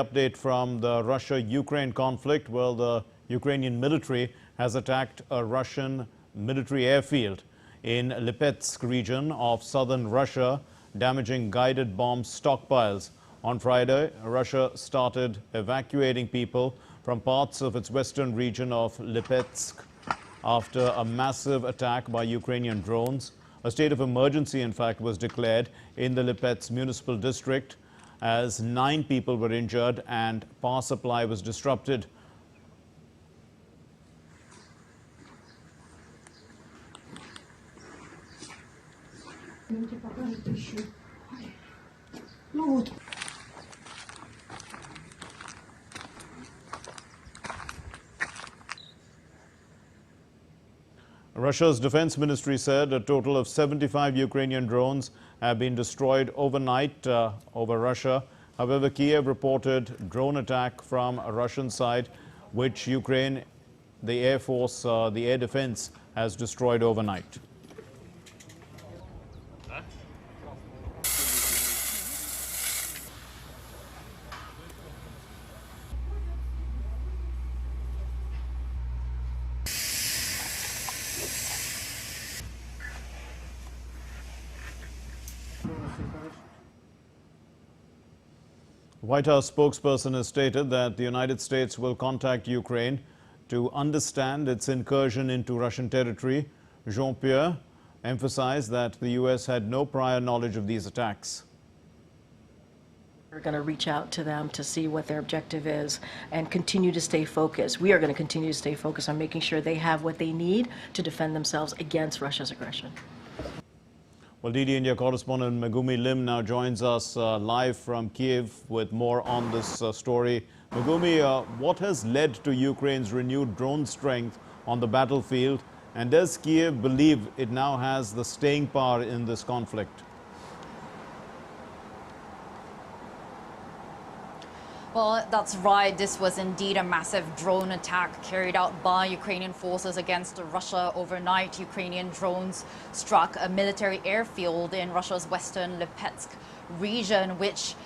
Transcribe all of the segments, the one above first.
Update from the Russia-Ukraine conflict. Well, the Ukrainian military has attacked a Russian military airfield in Lipetsk region of southern Russia, damaging guided bomb stockpiles. On Friday, Russia started evacuating people from parts of its western region of Lipetsk after a massive attack by Ukrainian drones. A state of emergency, in fact, was declared in the Lipetsk municipal district as 9 people were injured and power supply was disrupted. Russia's defense ministry said a total of 75 Ukrainian drones have been destroyed overnight over Russia. However, Kiev reported drone attack from a Russian side, which Ukraine, the Air Force, the air defense has destroyed overnight. White House spokesperson has stated that the United States will contact Ukraine to understand its incursion into Russian territory. Jean-Pierre emphasized that the U.S. had no prior knowledge of these attacks. We're going to reach out to them to see what their objective is and continue to stay focused. We are going to continue to stay focused on making sure they have what they need to defend themselves against Russia's aggression. Well, DD India correspondent Megumi Lim now joins us live from Kiev with more on this story. Megumi, what has led to Ukraine's renewed drone strength on the battlefield, and does Kiev believe it now has the staying power in this conflict? Well, that's right. This was indeed a massive drone attack carried out by Ukrainian forces against Russia overnight. Ukrainian drones struck a military airfield in Russia's western Lipetsk region, which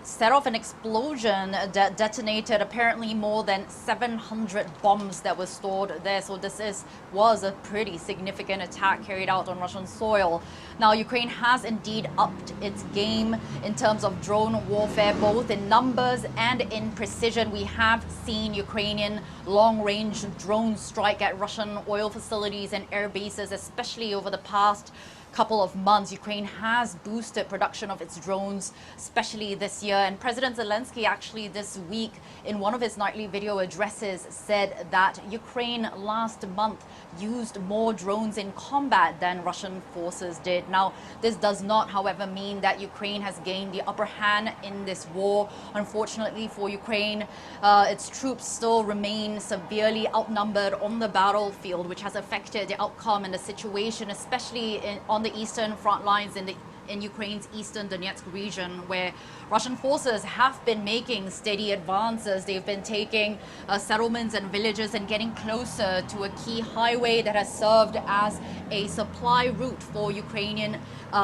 set off an explosion that detonated apparently more than 700 bombs that were stored there. So this was a pretty significant attack carried out on Russian soil. Now, Ukraine has indeed upped its game in terms of drone warfare, both in numbers and in precision. We have seen Ukrainian long-range drones strike at Russian oil facilities and air bases, especially over the past couple of months. Ukraine has boosted production of its drones, especially this year. And President Zelensky actually this week in one of his nightly video addresses said that Ukraine last month used more drones in combat than Russian forces did. Now, this does not, however, mean that Ukraine has gained the upper hand in this war. Unfortunately for Ukraine, its troops still remain severely outnumbered on the battlefield, which has affected the outcome and the situation, especially on the eastern front lines in Ukraine's eastern Donetsk region, where Russian forces have been making steady advances. They've been taking settlements and villages and getting closer to a key highway that has served as a supply route for Ukrainian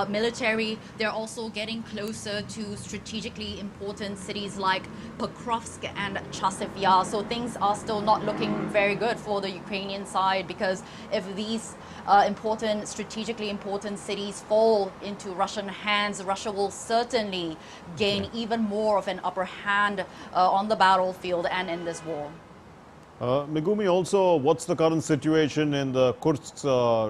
military. They're also getting closer to strategically important cities like Pokrovsk and Chasiv Yar. So things are still not looking very good for the Ukrainian side, because if these strategically important cities fall into Russian hands, Russia will certainly gain even more of an upper hand on the battlefield and in this war. Megumi, also, what's the current situation in the Kursk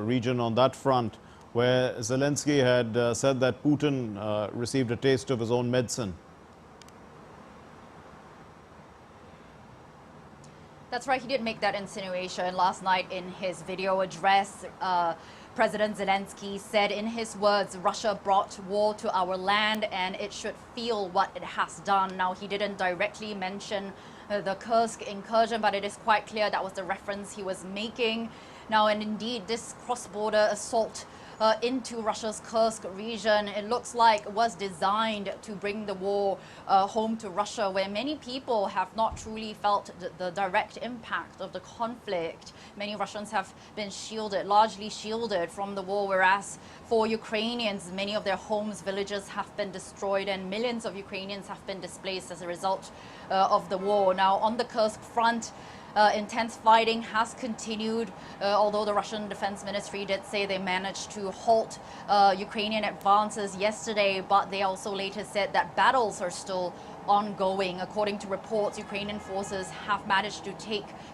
region on that front, where Zelensky had said that Putin received a taste of his own medicine? That's right, he did make that insinuation last night in his video address. President Zelensky said in his words, Russia brought war to our land and it should feel what it has done. Now, he didn't directly mention the Kursk incursion, but it is quite clear that was the reference he was making. Now, and indeed, this cross-border assault into Russia's Kursk region. It looks like it was designed to bring the war home to Russia, where many people have not truly felt the direct impact of the conflict. Many Russians have been shielded, largely shielded from the war, whereas for Ukrainians, many of their homes, villages have been destroyed, and millions of Ukrainians have been displaced as a result of the war. Now, on the Kursk front, intense fighting has continued, although the Russian Defense Ministry did say they managed to halt Ukrainian advances yesterday, but they also later said that battles are still ongoing. According to reports, Ukrainian forces have managed to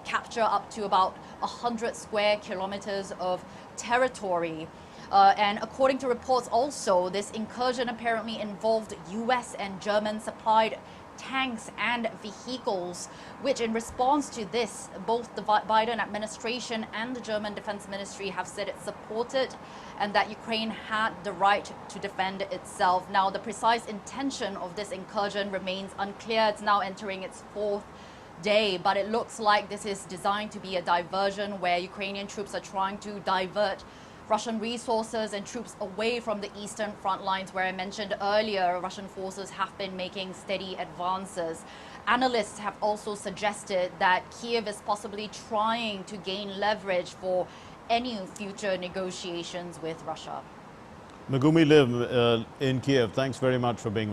capture up to about 100 square kilometers of territory. And according to reports also, this incursion apparently involved US and German supplied tanks and vehicles, which in response to this, both the Biden administration and the German Defense Ministry have said it supported and that Ukraine had the right to defend itself. Now, the precise intention of this incursion remains unclear. It's now entering its fourth day, but it looks like this is designed to be a diversion where Ukrainian troops are trying to divert Russian resources and troops away from the eastern front lines, where I mentioned earlier Russian forces have been making steady advances. Analysts have also suggested that Kiev is possibly trying to gain leverage for any future negotiations with Russia. Megumi live in Kiev. Thanks very much for being with us.